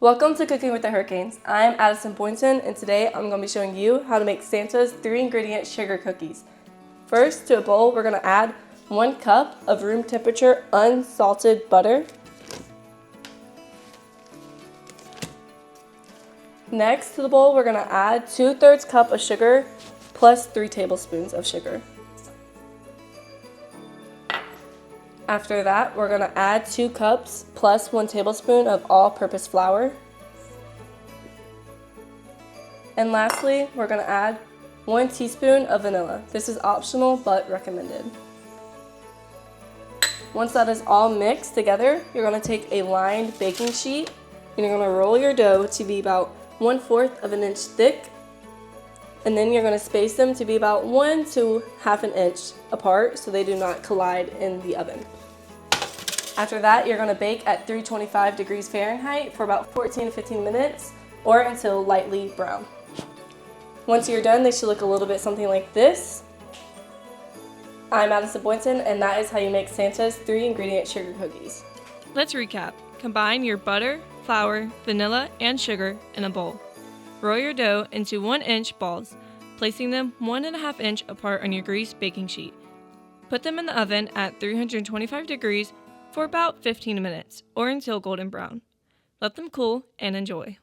Welcome to Cooking with the Hurricanes. I'm Addison Boynton, and today I'm going to be showing you how to make Santa's 3-ingredient sugar cookies. First, to a bowl, we're going to add 1 cup of room temperature unsalted butter. Next, to the bowl, we're going to add 2/3 cup of sugar plus 3 tablespoons of sugar. After that, we're going to add 2 cups plus 1 tablespoon of all-purpose flour. And lastly, we're going to add 1 teaspoon of vanilla. This is optional but recommended. Once that is all mixed together, you're going to take a lined baking sheet and you're going to roll your dough to be about 1/4 of an inch thick. And then you're going to space them to be about 1 to 1/2 inch apart so they do not collide in the oven. After that, you're going to bake at 325 degrees Fahrenheit for about 14 to 15 minutes or until lightly brown. Once you're done, they should look a little bit something like this. I'm Addison Boynton, and that is how you make Santa's 3-ingredient sugar cookies. Let's recap. Combine your butter, flour, vanilla, and sugar in a bowl. Roll your dough into 1-inch balls, placing them 1 1/2 inch apart on your greased baking sheet. Put them in the oven at 325 degrees for about 15 minutes or until golden brown. Let them cool and enjoy.